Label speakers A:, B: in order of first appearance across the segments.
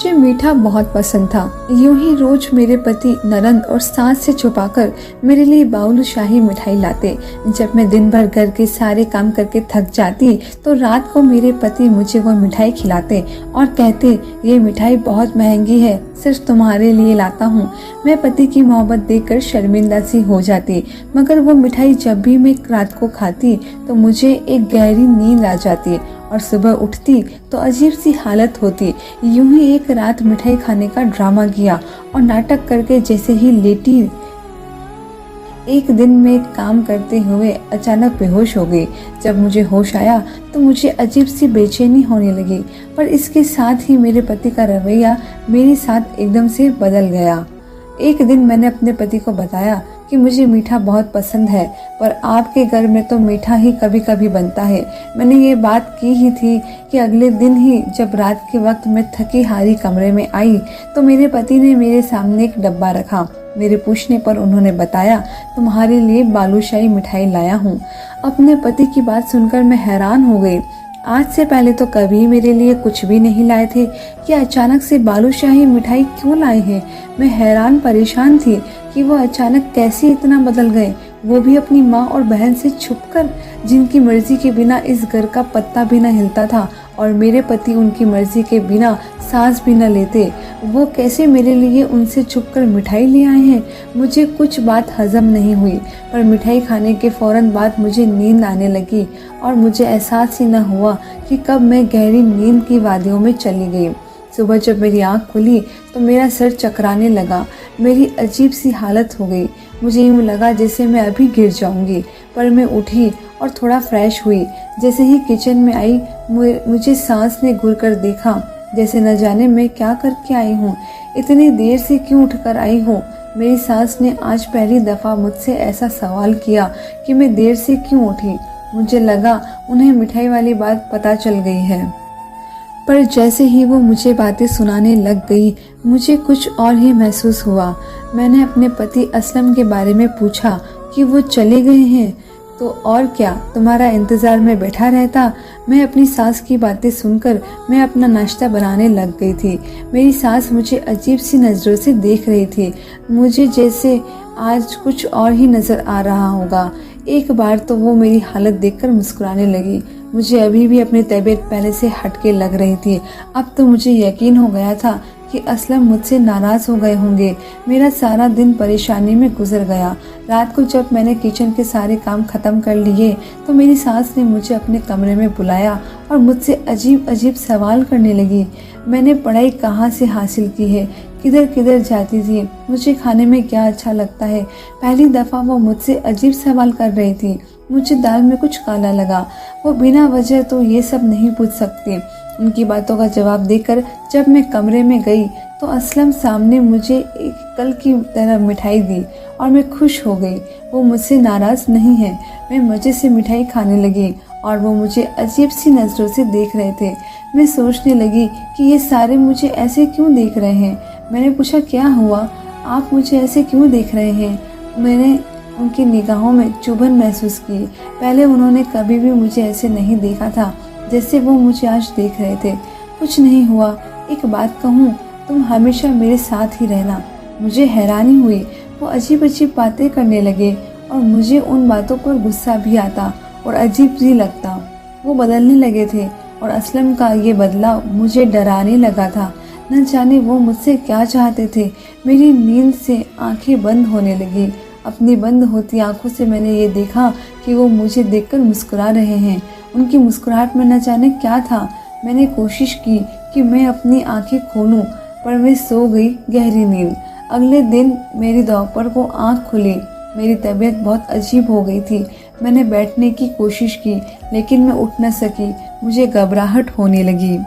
A: मुझे मीठा बहुत पसंद था। यूं ही रोज मेरे पति ननद और सास से छुपाकर मेरे लिए बालूशाही मिठाई लाते। जब मैं दिन भर घर के सारे काम करके थक जाती तो रात को मेरे पति मुझे वो मिठाई खिलाते और कहते, ये मिठाई बहुत महंगी है, सिर्फ तुम्हारे लिए लाता हूँ। मैं पति की मोहब्बत देखकर शर्मिंदा सी हो जाती, मगर वो मिठाई जब भी मैं रात को खाती तो मुझे एक गहरी नींद आ जाती और सुबह उठती तो अजीब सी हालत होती। यूं ही एक रात मिठाई खाने का ड्रामा किया और नाटक करके जैसे ही लेटी, एक दिन में काम करते हुए अचानक बेहोश हो गई। जब मुझे होश आया तो मुझे अजीब सी बेचैनी होने लगी, पर इसके साथ ही मेरे पति का रवैया मेरे साथ एकदम से बदल गया। एक दिन मैंने अपने पति को बताया कि मुझे मीठा बहुत पसंद है, पर आपके घर में तो मीठा ही कभी कभी बनता है। मैंने ये बात की ही थी कि अगले दिन ही जब रात के वक्त मैं थकी हारी कमरे में आई तो मेरे पति ने मेरे सामने एक डब्बा रखा। मेरे पूछने पर उन्होंने बताया, तुम्हारे लिए बालूशाही मिठाई लाया हूँ। अपने पति की बात सुनकर मैं हैरान हो गई। आज से पहले तो कभी मेरे लिए कुछ भी नहीं लाए थे, कि अचानक से बालूशाही मिठाई क्यों लाए हैं। मैं हैरान परेशान थी कि वो अचानक कैसे इतना बदल गए, वो भी अपनी माँ और बहन से छुपकर, जिनकी मर्जी के बिना इस घर का पत्ता भी न हिलता था और मेरे पति उनकी मर्जी के बिना सांस भी न लेते। वो कैसे मेरे लिए उनसे छुपकर मिठाई ले आए हैं। मुझे कुछ बात हजम नहीं हुई, पर मिठाई खाने के फौरन बाद मुझे नींद आने लगी और मुझे एहसास ही न हुआ कि कब मैं गहरी नींद की वादियों में चली गई। सुबह जब मेरी आँख खुली तो मेरा सर चकराने लगा, मेरी अजीब सी हालत हो गई। मुझे यूँ लगा जैसे मैं अभी गिर जाऊंगी, पर मैं उठी और थोड़ा फ्रेश हुई। जैसे ही किचन में आई मुझे सांस ने घूर कर देखा, जैसे न जाने मैं क्या करके आई हूँ, इतनी देर से क्यों उठकर आई हूँ। मेरी सास ने आज पहली दफ़ा मुझसे ऐसा सवाल किया कि मैं देर से क्यों उठी। मुझे लगा उन्हें मिठाई वाली बात पता चल गई है, पर जैसे ही वो मुझे बातें सुनाने लग गई मुझे कुछ और ही महसूस हुआ। मैंने अपने पति असलम के बारे में पूछा कि वो चले गए हैं, तो और क्या, तुम्हारा इंतज़ार में बैठा रहता। मैं अपनी सास की बातें सुनकर मैं अपना नाश्ता बनाने लग गई थी। मेरी सास मुझे अजीब सी नज़रों से देख रही थी, मुझे जैसे आज कुछ और ही नज़र आ रहा होगा। एक बार तो वो मेरी हालत देखकर मुस्कुराने लगी। मुझे अभी भी अपनी तबीयत पहले से हटके लग रही थी। अब तो मुझे यकीन हो गया था कि असलम मुझसे नाराज़ हो गए होंगे। मेरा सारा दिन परेशानी में गुजर गया। रात को जब मैंने किचन के सारे काम ख़त्म कर लिए तो मेरी सास ने मुझे अपने कमरे में बुलाया और मुझसे अजीब अजीब सवाल करने लगी। मैंने पढ़ाई कहाँ से हासिल की है, किधर किधर जाती थी, मुझे खाने में क्या अच्छा लगता है। पहली दफ़ा वो मुझसे अजीब सवाल कर रही थी। मुझे दाल में कुछ काला लगा। वो बिना वजह तो ये सब नहीं पूछ सकती। उनकी बातों का जवाब देकर जब मैं कमरे में गई तो असलम सामने मुझे एक कल की तरह मिठाई दी और मैं खुश हो गई। वो मुझसे नाराज़ नहीं है। मैं मज़े से मिठाई खाने लगी और वो मुझे अजीब सी नज़रों से देख रहे थे। मैं सोचने लगी कि ये सारे मुझे ऐसे क्यों देख रहे हैं। मैंने पूछा, क्या हुआ, आप मुझे ऐसे क्यों देख रहे हैं। मैंने उनकी निगाहों में चुभन महसूस की। पहले उन्होंने कभी भी मुझे ऐसे नहीं देखा था जैसे वो मुझे आज देख रहे थे। कुछ नहीं हुआ, एक बात कहूँ, तुम हमेशा मेरे साथ ही रहना। मुझे हैरानी हुई। वो अजीब अजीब बातें करने लगे और मुझे उन बातों पर गुस्सा भी आता और अजीब भी लगता। वो बदलने लगे थे और असलम का ये बदलाव मुझे डराने लगा था। न जाने वो मुझसे क्या चाहते थे। मेरी नींद से आंखें बंद होने लगी। अपनी बंद होती आंखों से मैंने ये देखा कि वो मुझे देखकर मुस्कुरा रहे हैं। उनकी मुस्कुराहट में न जाने क्या था। मैंने कोशिश की कि मैं अपनी आंखें खोलूं, पर मैं सो गई गहरी नींद। अगले दिन मेरी दोपहर को आंख खुली। मेरी तबीयत बहुत अजीब हो गई थी। मैंने बैठने की कोशिश की लेकिन मैं उठ न सकी। मुझे घबराहट होने लगी।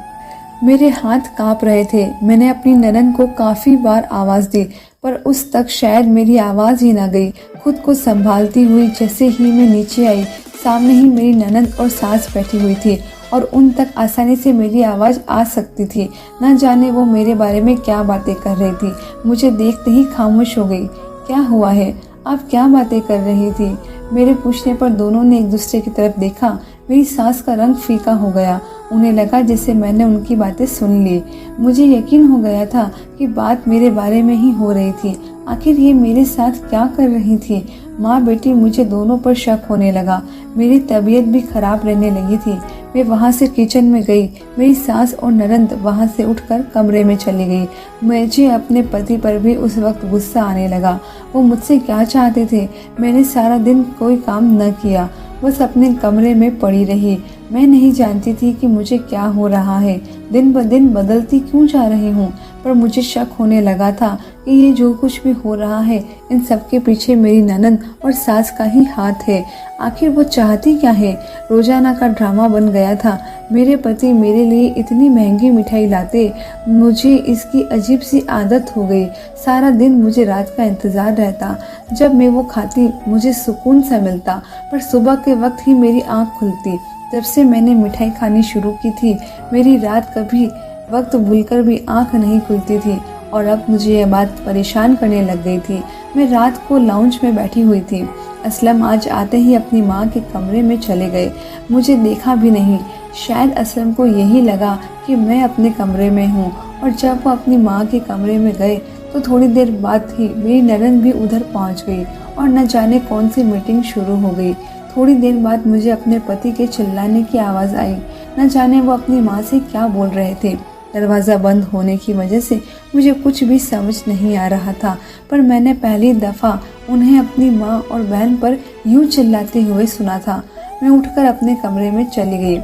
A: मेरे हाथ कांप रहे थे। मैंने अपनी ननद को काफ़ी बार आवाज़ दी, पर उस तक शायद मेरी आवाज़ ही ना गई। खुद को संभालती हुई जैसे ही मैं नीचे आई, सामने ही मेरी ननद और सास बैठी हुई थी और उन तक आसानी से मेरी आवाज़ आ सकती थी। न जाने वो मेरे बारे में क्या बातें कर रही थी। मुझे देखते ही खामोश हो गई। क्या हुआ है, आप क्या बातें कर रही थी। मेरे पूछने पर दोनों ने एक दूसरे की तरफ देखा। मेरी सास का रंग फीका हो गया। उन्हें लगा जैसे मैंने उनकी बातें सुन ली। मुझे यकीन हो गया था कि बात मेरे बारे में ही हो रही थी। आखिर ये मेरे साथ क्या कर रही थी। माँ बेटी मुझे दोनों पर शक होने लगा। मेरी तबीयत भी खराब रहने लगी थी। मैं वहाँ से किचन में गई। मेरी सास और ननंद वहाँ से उठकर कमरे में चली गई। मुझे अपने पति पर भी उस वक्त गुस्सा आने लगा। वो मुझसे क्या चाहते थे। मैंने सारा दिन कोई काम न किया, बस अपने कमरे में पड़ी रही। मैं नहीं जानती थी कि मुझे क्या हो रहा है। दिन ब दिन बदलती क्यों जा रही हूँ। पर मुझे शक होने लगा था कि ये जो कुछ भी हो रहा है इन सब के पीछे मेरी ननंद और सास का ही हाथ है। आखिर वो चाहती क्या है। रोजाना का ड्रामा बन गया था। मेरे पति मेरे लिए इतनी महंगी मिठाई लाते, मुझे इसकी अजीब सी आदत हो गई। सारा दिन मुझे रात का इंतजार रहता। जब मैं वो खाती मुझे सुकून सा मिलता, पर सुबह के वक्त ही मेरी आँख खुलती। जब से मैंने मिठाई खानी शुरू की थी मेरी रात कभी वक्त भूलकर भी आँख नहीं खुलती थी। और अब मुझे यह बात परेशान करने लग गई थी। मैं रात को लाउंज में बैठी हुई थी। असलम आज आते ही अपनी माँ के कमरे में चले गए। मुझे देखा भी नहीं। शायद असलम को यही लगा कि मैं अपने कमरे में हूँ। और जब वो अपनी माँ के कमरे में गए तो थोड़ी देर बाद ही मेरी ननंद भी उधर पहुँच गई और न जाने कौन सी मीटिंग शुरू हो गई। थोड़ी देर बाद मुझे अपने पति के चिल्लाने की आवाज़ आई। न जाने वो अपनी माँ से क्या बोल रहे थे। दरवाज़ा बंद होने की वजह से मुझे कुछ भी समझ नहीं आ रहा था, पर मैंने पहली दफ़ा उन्हें अपनी माँ और बहन पर यूं चिल्लाते हुए सुना था। मैं उठकर अपने कमरे में चली गई।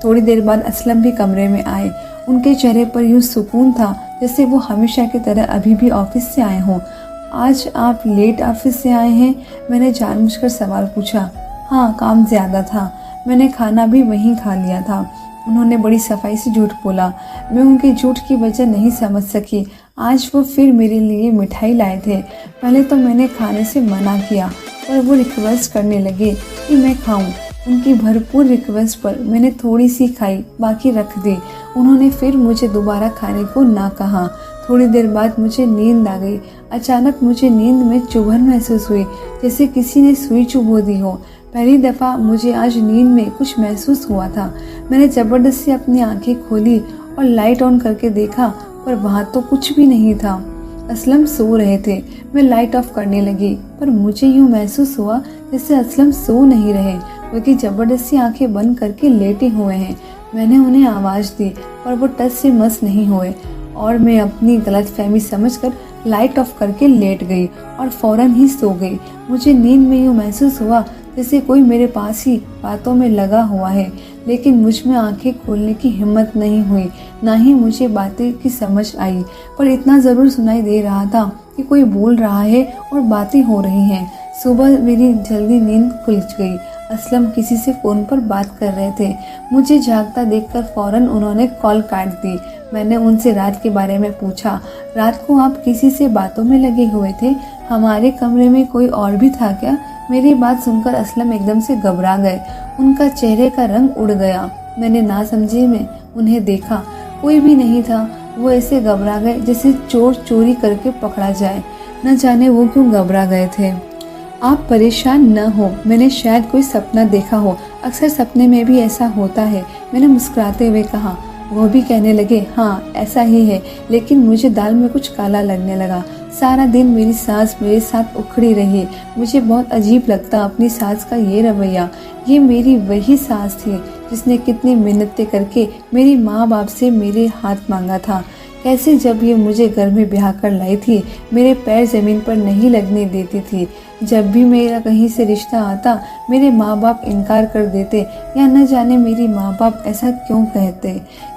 A: थोड़ी देर बाद असलम भी कमरे में आए। उनके चेहरे पर यूं सुकून था जैसे वो हमेशा की तरह अभी भी ऑफिस से आए हों। आज आप लेट ऑफिस से आए हैं? मैंने जानबूझकर सवाल पूछा। हाँ, काम ज़्यादा था। मैंने खाना भी वहीं खा लिया था। उन्होंने बड़ी सफाई से झूठ बोला। मैं उनके झूठ की वजह नहीं समझ सकी। आज वो फिर मेरे लिए मिठाई लाए थे। पहले तो मैंने खाने से मना किया, पर वो रिक्वेस्ट करने लगे कि मैं खाऊं। उनकी भरपूर रिक्वेस्ट पर मैंने थोड़ी सी खाई, बाकी रख दी। उन्होंने फिर मुझे दोबारा खाने को ना कहा। थोड़ी देर बाद मुझे नींद आ गई। अचानक मुझे नींद में चुभन महसूस हुई, जैसे किसी ने सुई चुभो दी हो। पहली दफ़ा मुझे आज नींद में कुछ महसूस हुआ था। मैंने ज़बरदस्ती अपनी आंखें खोली और लाइट ऑन करके देखा, पर वहाँ तो कुछ भी नहीं था। असलम सो रहे थे। मैं लाइट ऑफ करने लगी, पर मुझे यूँ महसूस हुआ जैसे असलम सो नहीं रहे, बल्कि ज़बरदस्ती आंखें बंद करके लेटे हुए हैं। मैंने उन्हें आवाज़ दी, पर वो टच से मस नहीं हुए और मैं अपनी गलतफहमी समझकर लाइट ऑफ करके लेट गई और फ़ौरन ही सो गई। मुझे नींद में यूँ महसूस हुआ जैसे कोई मेरे पास ही बातों में लगा हुआ है, लेकिन मुझ में आंखें खोलने की हिम्मत नहीं हुई, ना ही मुझे बातें की समझ आई। पर इतना ज़रूर सुनाई दे रहा था कि कोई बोल रहा है और बातें हो रही हैं। सुबह मेरी जल्दी नींद खुल गई। असलम किसी से फ़ोन पर बात कर रहे थे। मुझे जागता देखकर फ़ौरन उन्होंने कॉल काट दी। मैंने उनसे रात के बारे में पूछा। रात को आप किसी से बातों में लगे हुए थे? हमारे कमरे में कोई और भी था क्या? मेरी बात सुनकर असलम एकदम से घबरा गए। उनका चेहरे का रंग उड़ गया। मैंने नासमझी में उन्हें देखा। कोई भी नहीं था। वो ऐसे घबरा गए जैसे चोर चोरी करके पकड़ा जाए। न जाने वो क्यों घबरा गए थे। आप परेशान न हो, मैंने शायद कोई सपना देखा हो। अक्सर सपने में भी ऐसा होता है, मैंने मुस्कुराते हुए कहा। वो भी कहने लगे, हाँ ऐसा ही है, लेकिन मुझे दाल में कुछ काला लगने लगा। सारा दिन मेरी सास मेरे साथ उखड़ी रही। मुझे बहुत अजीब लगता अपनी सास का ये रवैया। ये मेरी वही सास थी जिसने कितनी मिन्नतें करके मेरी माँ बाप से मेरे हाथ मांगा था। कैसे जब ये मुझे घर में ब्याह कर लाई थी, मेरे पैर ज़मीन पर नहीं लगने देती थी। जब भी मेरा कहीं से रिश्ता आता मेरे माँ बाप इनकार कर देते, या न जाने मेरी माँ बाप ऐसा क्यों कहते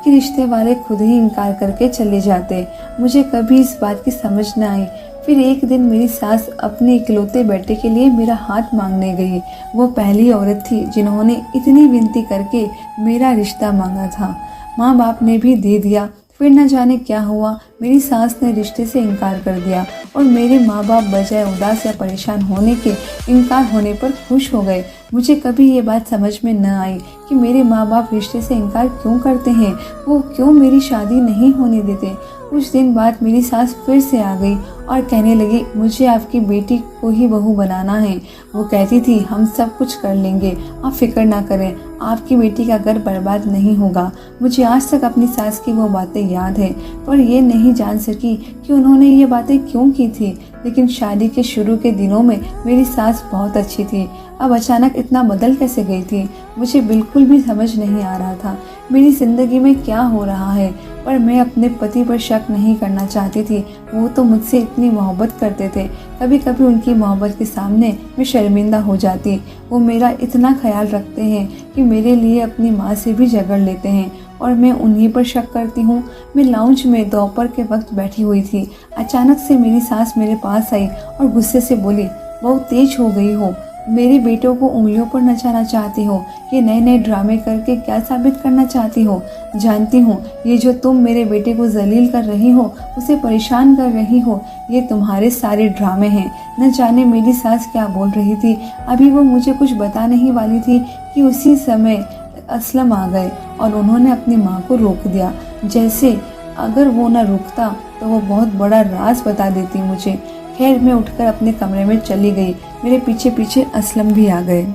A: कि रिश्ते वाले खुद ही इनकार करके चले जाते। मुझे कभी इस बात की समझ न आई। फिर एक दिन मेरी सास अपने इकलौते बेटे के लिए मेरा हाथ मांगने गई। वो पहली औरत थी जिन्होंने इतनी विनती करके मेरा रिश्ता मांगा था। माँ बाप ने भी दे दिया। फिर न जाने क्या हुआ, मेरी सास ने रिश्ते से इनकार कर दिया और मेरे माँ बाप बजाय उदास या परेशान होने के इनकार होने पर खुश हो गए। मुझे कभी ये बात समझ में न आई कि मेरे माँ बाप रिश्ते से इनकार क्यों करते हैं। वो क्यों मेरी शादी नहीं होने देते। कुछ दिन बाद मेरी सास फिर से आ गई और कहने लगी, मुझे आपकी बेटी को ही बहू बनाना है। वो कहती थी, हम सब कुछ कर लेंगे, आप फिक्र ना करें, आपकी बेटी का घर बर्बाद नहीं होगा। मुझे आज तक अपनी सास की वो बातें याद है, पर ये नहीं जान सकी कि उन्होंने ये बातें क्यों की थी। लेकिन शादी के शुरू के दिनों में मेरी सास बहुत अच्छी थी। अब अचानक इतना बदल कैसे गई थी, मुझे बिल्कुल भी समझ नहीं आ रहा था। मेरी जिंदगी में क्या हो रहा है। पर मैं अपने पति पर शक नहीं करना चाहती थी। वो तो मुझसे इतनी मोहब्बत करते थे। कभी कभी उनकी मोहब्बत के सामने मैं शर्मिंदा हो जाती। वो मेरा इतना ख्याल रखते हैं कि मेरे लिए अपनी माँ से भी झगड़ लेते हैं और मैं उन्हीं पर शक करती हूँ। मैं लाउंज में दोपहर के वक्त बैठी हुई थी। अचानक से मेरी सास मेरे पास आई और गुस्से से बोली, बहुत तेज हो गई हो, मेरे बेटों को उंगलियों पर नचाना चाहती हो, ये नए नए ड्रामे करके क्या साबित करना चाहती हो। जानती हूँ ये जो तुम मेरे बेटे को जलील कर रही हो, उसे परेशान कर रही हो, ये तुम्हारे सारे ड्रामे हैं। न जाने मेरी सास क्या बोल रही थी। अभी वो मुझे कुछ बता नहीं वाली थी कि उसी समय असलम आ गए और उन्होंने अपनी माँ को रोक दिया। जैसे अगर वो न रुकता तो वो बहुत बड़ा राज बता देती मुझे। खैर मैं उठकर अपने कमरे में चली गई। मेरे पीछे पीछे असलम भी आ गए।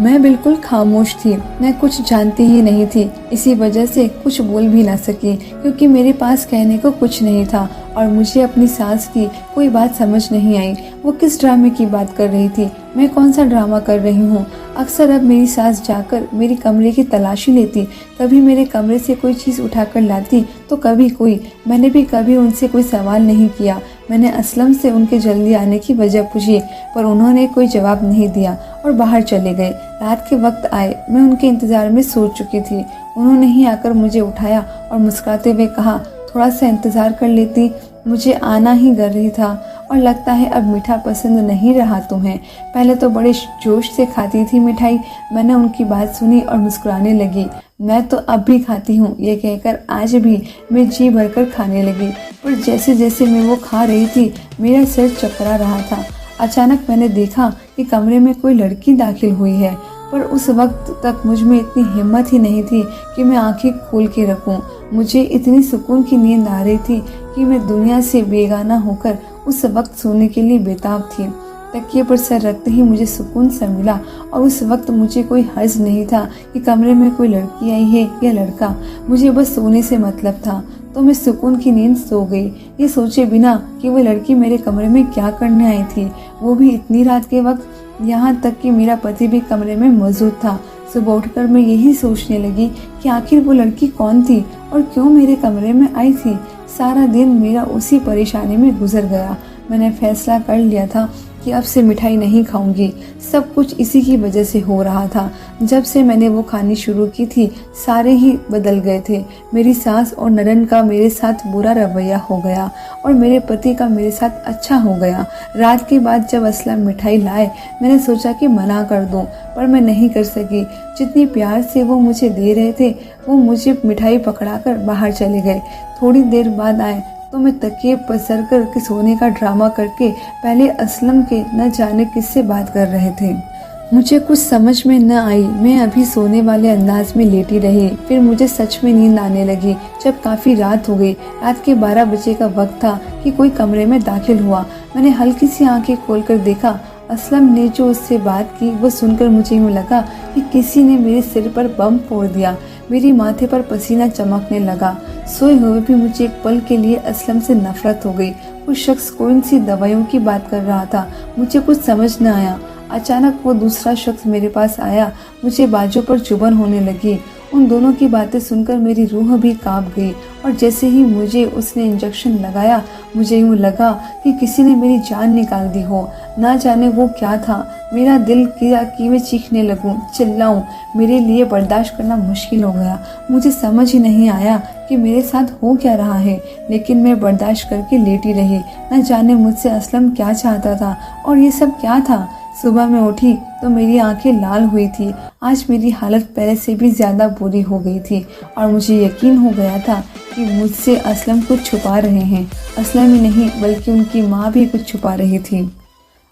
A: मैं बिल्कुल खामोश थी, मैं कुछ जानती ही नहीं थी। इसी वजह से कुछ बोल भी ना सकी, क्योंकि मेरे पास कहने को कुछ नहीं था और मुझे अपनी सास की कोई बात समझ नहीं आई। वो किस ड्रामे की बात कर रही थी, मैं कौन सा ड्रामा कर रही हूँ। अक्सर अब मेरी सास जाकर मेरी कमरे की तलाशी लेती, कभी मेरे कमरे से कोई चीज़ उठाकर लाती तो कभी कोई। मैंने भी कभी उनसे कोई सवाल नहीं किया। मैंने असलम से उनके जल्दी आने की वजह पूछी, पर उन्होंने कोई जवाब नहीं दिया और बाहर चले गए। रात के वक्त आए, मैं उनके इंतज़ार में सो चुकी थी। उन्होंने ही आकर मुझे उठाया और मुस्कुराते हुए कहा, थोड़ा सा इंतज़ार कर लेती, मुझे आना ही कर रही था और लगता है अब मीठा पसंद नहीं रहा तुम्हें। पहले तो बड़े जोश से खाती थी मिठाई। मैंने उनकी बात सुनी और मुस्कुराने लगी। मैं तो अब भी खाती हूँ, ये कहकर आज भी मैं जी भरकर खाने लगी। पर जैसे जैसे मैं वो खा रही थी, मेरा सिर चकरा रहा था। अचानक मैंने देखा कि कमरे में कोई लड़की दाखिल हुई है, पर उस वक्त तक मुझ में इतनी हिम्मत ही नहीं थी कि मैं आंखें खोल के रखूं। मुझे इतनी सुकून की नींद आ रही थी कि मैं दुनिया से बेगाना होकर उस वक्त सोने के लिए बेताब थी। तकिए पर सर रखते ही मुझे सुकून सा मिला और उस वक्त मुझे कोई हर्ज नहीं था कि कमरे में कोई लड़की आई है या लड़का। मुझे बस सोने से मतलब था। तो मैं सुकून की नींद सो गई, ये सोचे बिना कि वो लड़की मेरे कमरे में क्या करने आई थी, वो भी इतनी रात के वक्त। यहाँ तक कि मेरा पति भी कमरे में मौजूद था। सुबह उठकर मैं यही सोचने लगी कि आखिर वो लड़की कौन थी और क्यों मेरे कमरे में आई थी। सारा दिन मेरा उसी परेशानी में गुजर गया। मैंने फैसला कर लिया था कि अब से मिठाई नहीं खाऊंगी। सब कुछ इसी की वजह से हो रहा था। जब से मैंने वो खानी शुरू की थी, सारे ही बदल गए थे। मेरी सास और नरन का मेरे साथ बुरा रवैया हो गया और मेरे पति का मेरे साथ अच्छा हो गया। रात के बाद जब असलम मिठाई लाए, मैंने सोचा कि मना कर दूं, पर मैं नहीं कर सकी। जितनी प्यार से वो मुझे दे रहे थे, वो मुझे मिठाई पकड़ाकर बाहर चले गए। थोड़ी देर बाद आए तो मैं तकिए पर सर कर के सोने का ड्रामा करके पहले असलम के न जाने किससे बात कर रहे थे। मुझे कुछ समझ में न आई। मैं अभी सोने वाले अंदाज में लेटी रही। फिर मुझे सच में नींद आने लगी जब काफ़ी रात हो गई। रात के 12 बजे का वक्त था कि कोई कमरे में दाखिल हुआ। मैंने हल्की सी आंखें खोलकर देखा। असलम ने जो उससे बात की वो सुनकर मुझे यूँ लगा कि किसी ने मेरे सिर पर बम फोड़ दिया। मेरी माथे पर पसीना चमकने लगा। सोए हुए भी मुझे एक पल के लिए असलम से नफरत हो गई। वो शख्स कौन सी दवाइयों की बात कर रहा था, मुझे कुछ समझ न आया। अचानक वो दूसरा शख्स मेरे पास आया। मुझे बाजू पर चुभन होने लगी। उन दोनों की बातें सुनकर मेरी रूह भी कांप गई और जैसे ही मुझे उसने इंजेक्शन लगाया, मुझे यूँ लगा कि किसी ने मेरी जान निकाल दी हो। ना जाने वो क्या था। मेरा दिल किया कि मैं चीखने लगूं, चिल्लाऊं। मेरे लिए बर्दाश्त करना मुश्किल हो गया। मुझे समझ ही नहीं आया कि मेरे साथ हो क्या रहा है, लेकिन मैं बर्दाश्त करके लेटी रही। न जाने मुझसे असलम क्या चाहता था और ये सब क्या था। सुबह मैं उठी तो मेरी आंखें लाल हुई थी। आज मेरी हालत पहले से भी ज़्यादा बुरी हो गई थी और मुझे यकीन हो गया था कि मुझसे असलम कुछ छुपा रहे हैं। असलम ही नहीं बल्कि उनकी माँ भी कुछ छुपा रही थी।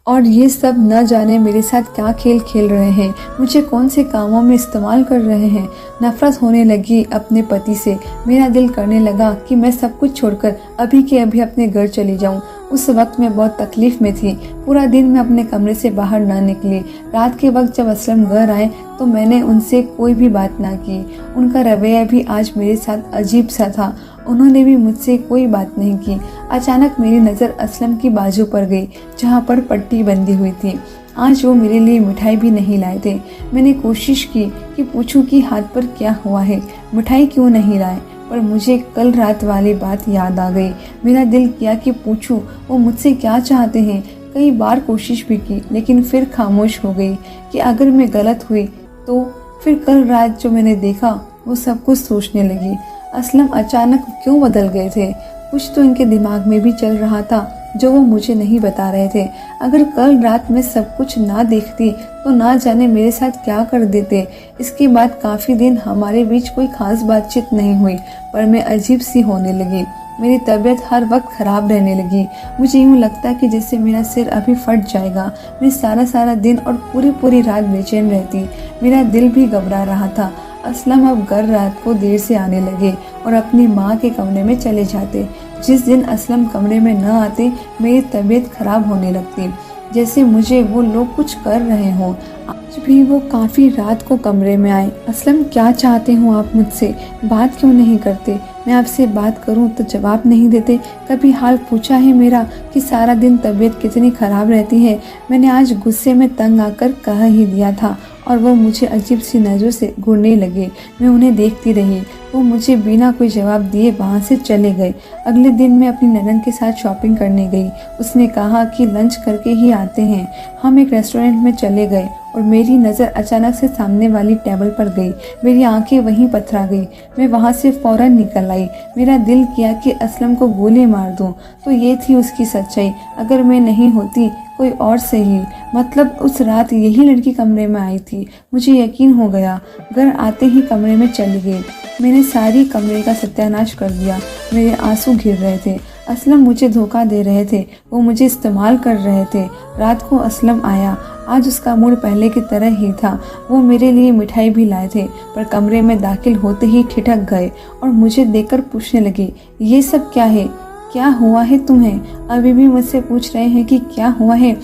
A: और ये सब न जाने मेरे साथ क्या खेल खेल रहे हैं, मुझे कौन से कामों में इस्तेमाल कर रहे हैं। नफरत होने लगी अपने पति से। मेरा दिल करने लगा कि मैं सब कुछ छोड़कर अभी के अभी अपने घर चली जाऊं। उस वक्त मैं बहुत तकलीफ में थी। पूरा दिन मैं अपने कमरे से बाहर ना निकली। रात के वक्त जब असलम घर आए तो मैंने उनसे कोई भी बात ना की। उनका रवैया भी आज मेरे साथ अजीब सा था। उन्होंने भी मुझसे कोई बात नहीं की। अचानक मेरी नज़र असलम की बाजू पर गई, जहाँ पर पट्टी बंधी हुई थी। आज वो मेरे लिए मिठाई भी नहीं लाए थे। मैंने कोशिश की कि पूछूं कि हाथ पर क्या हुआ है, मिठाई क्यों नहीं लाए, पर मुझे कल रात वाली बात याद आ गई। मेरा दिल किया कि पूछूं वो मुझसे क्या चाहते हैं। कई बार कोशिश भी की, लेकिन फिर खामोश हो गई कि अगर मैं गलत हुई तो। फिर कल रात जो मैंने देखा वो सब कुछ सोचने लगी। असलम अचानक क्यों बदल गए थे? कुछ तो इनके दिमाग में भी चल रहा था जो वो मुझे नहीं बता रहे थे। अगर कल रात में सब कुछ ना देखती तो ना जाने मेरे साथ क्या कर देते। इसके बाद काफ़ी दिन हमारे बीच कोई खास बातचीत नहीं हुई, पर मैं अजीब सी होने लगी। मेरी तबीयत हर वक्त ख़राब रहने लगी। मुझे यूँ लगता कि जैसे मेरा सिर अभी फट जाएगा। मैं सारा दिन और पूरी रात बेचैन रहती। मेरा दिल भी घबरा रहा था। असलम अब घर रात को देर से आने लगे और अपनी माँ के कमरे में चले जाते। जिस दिन असलम कमरे में न आते मेरी तबीयत खराब होने लगती, जैसे मुझे वो लोग कुछ कर रहे हों। आज भी वो काफ़ी रात को कमरे में आए। असलम क्या चाहते हो आप मुझसे? बात क्यों नहीं करते? मैं आपसे बात करूं तो जवाब नहीं देते। कभी हाल पूछा है मेरा कि सारा दिन तबीयत कितनी ख़राब रहती है? मैंने आज गुस्से में तंग आकर कह ही दिया था और वो मुझे अजीब सी नज़रों से घूरने लगे। मैं उन्हें देखती रही। वो मुझे बिना कोई जवाब दिए वहाँ से चले गए। अगले दिन मैं अपनी ननद के साथ शॉपिंग करने गई। उसने कहा कि लंच करके ही आते हैं। हम एक रेस्टोरेंट में चले गए और मेरी नज़र अचानक से सामने वाली टेबल पर गई। मेरी आंखें वहीं पथरा गई। मैं वहाँ से फ़ौरन निकल आई। मेरा दिल किया कि असलम को गोली मार दूँ। तो ये थी उसकी सच्चाई। अगर मैं नहीं होती कोई और सही, मतलब उस रात यही लड़की कमरे में आई थी। मुझे यकीन हो गया। घर आते ही कमरे में चली गई। मैंने सारी कमरे का सत्यानाश कर दिया। मेरे आंसू गिर रहे थे। असलम मुझे धोखा दे रहे थे। वो मुझे इस्तेमाल कर रहे थे। रात को असलम आया। आज उसका मूड पहले की तरह ही था। वो मेरे लिए मिठाई भी लाए थे, पर कमरे में दाखिल होते ही ठिठक गए और मुझे देखकर पूछने लगे, ये सब क्या है? क्या हुआ है तुम्हें? अभी भी मुझसे पूछ रहे हैं कि क्या हुआ है।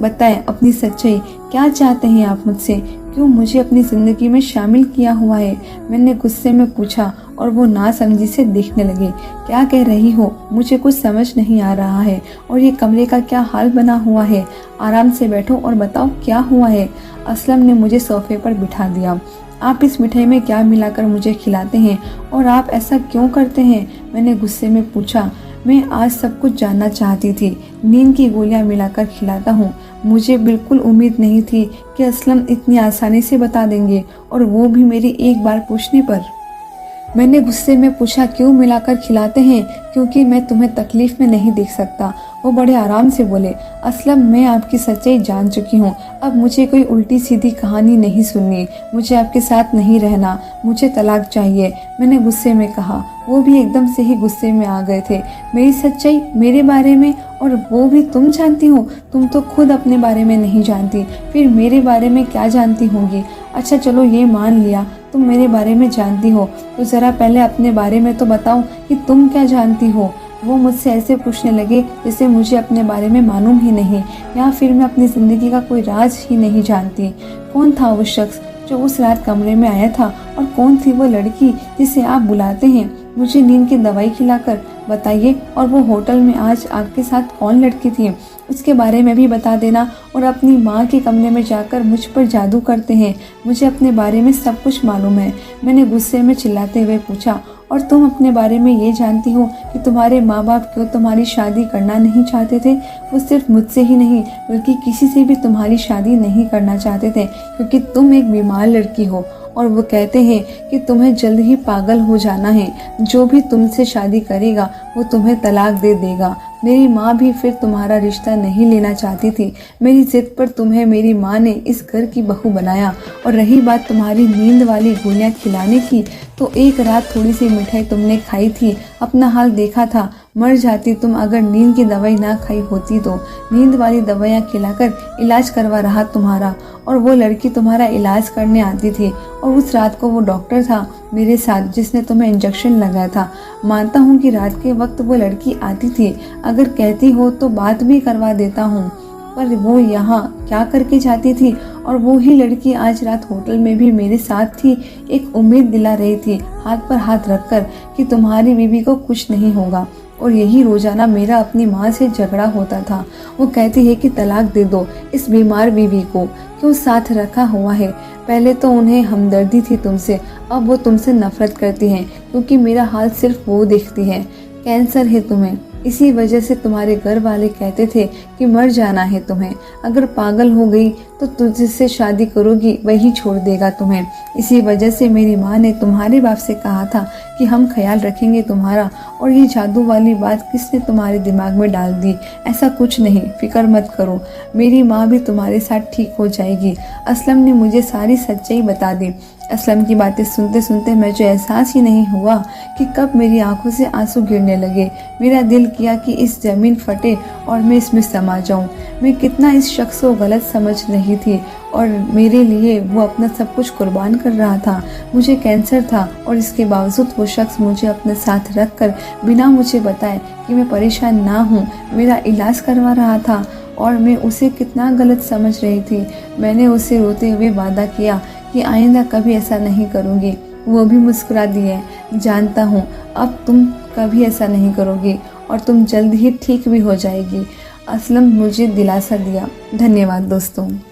A: बताएं अपनी सच्चाई। क्या चाहते हैं आप मुझसे? क्यों मुझे अपनी ज़िंदगी में शामिल किया हुआ है? मैंने गुस्से में पूछा और वो नासमझी से देखने लगे। क्या कह रही हो? मुझे कुछ समझ नहीं आ रहा है। और ये कमरे का क्या हाल बना हुआ है? आराम से बैठो और बताओ क्या हुआ है। असलम ने मुझे सोफे पर बिठा दिया। आप इस मिठाई में क्या मिलाकर मुझे खिलाते हैं और आप ऐसा क्यों करते हैं? मैंने गुस्से में पूछा। मैं आज सब कुछ जानना चाहती थी। नींद की गोलियां मिलाकर खिलाता हूँ। मुझे बिल्कुल उम्मीद नहीं थी कि असलम इतनी आसानी से बता देंगे, और वो भी मेरी एक बार पूछने पर। मैंने गुस्से में पूछा, क्यों मिलाकर खिलाते हैं? क्योंकि मैं तुम्हें तकलीफ में नहीं देख सकता। वो बड़े आराम से बोले, असलम मैं आपकी सच्चाई जान चुकी हूँ। अब मुझे कोई उल्टी सीधी कहानी नहीं सुननी। मुझे आपके साथ नहीं रहना। मुझे तलाक चाहिए। मैंने गुस्से में कहा। वो भी एकदम से ही गुस्से में आ गए थे। मेरी सच्चाई मेरे बारे में, और वो भी तुम जानती हो? तुम तो खुद अपने बारे में नहीं जानती, फिर मेरे बारे में क्या जानती होंगी? अच्छा चलो ये मान लिया तुम मेरे बारे में जानती हो, तो ज़रा पहले अपने बारे में तो बताओ कि तुम क्या जानती हो। वो मुझसे ऐसे पूछने लगे जैसे मुझे अपने बारे में मालूम ही नहीं, या फिर मैं अपनी ज़िंदगी का कोई राज ही नहीं जानती। कौन था वो शख्स जो उस रात कमरे में आया था, और कौन थी वो लड़की जिसे आप बुलाते हैं मुझे नींद की दवाई खिलाकर? बताइए। और वो होटल में आज आपके साथ कौन लड़की थी, उसके बारे में भी बता देना। और अपनी माँ के कमरे में जाकर मुझ पर जादू करते हैं। मुझे अपने बारे में सब कुछ मालूम है। मैंने गुस्से में चिल्लाते हुए पूछा, और तुम अपने बारे में ये जानती हो कि तुम्हारे माँ बाप क्यों तुम्हारी शादी करना नहीं चाहते थे? वो सिर्फ मुझसे ही नहीं बल्कि किसी से भी तुम्हारी शादी नहीं करना चाहते थे, क्योंकि तुम एक बीमार लड़की हो, और वो कहते हैं कि तुम्हें जल्द ही पागल हो जाना है। जो भी तुमसे शादी करेगा वो तुम्हें तलाक दे देगा। मेरी माँ भी फिर तुम्हारा रिश्ता नहीं लेना चाहती थी। मेरी जिद पर तुम्हें मेरी माँ ने इस घर की बहू बनाया। और रही बात तुम्हारी नींद वाली गोलियाँ खिलाने की, तो एक रात थोड़ी सी मिठाई तुमने खाई थी, अपना हाल देखा था, मर जाती तुम अगर नींद की दवाई ना खाई होती तो। नींद वाली दवाइयाँ खिलाकर इलाज करवा रहा तुम्हारा, और वो लड़की तुम्हारा इलाज करने आती थी, और उस रात को वो डॉक्टर था मेरे साथ जिसने तुम्हें इंजेक्शन लगाया था। मानता हूँ कि रात के वक्त वो लड़की आती थी, अगर कहती हो तो बात भी करवा देता हूँ, पर वो यहाँ क्या करके जाती थी? और वो ही लड़की आज रात होटल में भी मेरे साथ थी, एक उम्मीद दिला रही थी हाथ पर हाथ रखकर कि तुम्हारी बीवी को कुछ नहीं होगा। और यही रोजाना मेरा अपनी माँ से झगड़ा होता था। वो कहती है कि तलाक दे दो इस बीमार बीवी को, क्यों साथ रखा हुआ है। पहले तो उन्हें हमदर्दी थी तुमसे, अब वो तुमसे नफरत करती हैं क्योंकि मेरा हाल सिर्फ वो देखती है। कैंसर है तुम्हें, इसी वजह से तुम्हारे घर वाले कहते थे कि मर जाना है तुम्हें। अगर पागल हो गई तो तुझसे शादी करोगी वही छोड़ देगा तुम्हें। इसी वजह से मेरी माँ ने तुम्हारे बाप से कहा था कि हम ख्याल रखेंगे तुम्हारा। और ये जादू वाली बात किसने तुम्हारे दिमाग में डाल दी? ऐसा कुछ नहीं, फिक्र मत करो, मेरी माँ भी तुम्हारे साथ ठीक हो जाएगी। असलम ने मुझे सारी सच्चाई बता दी। असलम की बातें सुनते सुनते मुझे एहसास ही नहीं हुआ कि कब मेरी आंखों से आंसू गिरने लगे। मेरा दिल किया कि इस जमीन फटे और मैं इसमें समा जाऊं। मैं कितना इस शख्स को गलत समझ रही थी, और मेरे लिए वो अपना सब कुछ कुर्बान कर रहा था। मुझे कैंसर था और इसके बावजूद वो शख्स मुझे अपने साथ रख कर बिना मुझे बताए कि मैं परेशान ना हूँ मेरा इलाज करवा रहा था। और मैं उसे कितना गलत समझ रही थी। मैंने उसे रोते हुए वादा किया कि आइंदा कभी ऐसा नहीं करूँगी। वो भी मुस्कुरा दिए। जानता हूँ अब तुम कभी ऐसा नहीं करोगी और तुम जल्द ही ठीक भी हो जाएगी। असलम मुझे दिलासा दिया। धन्यवाद दोस्तों।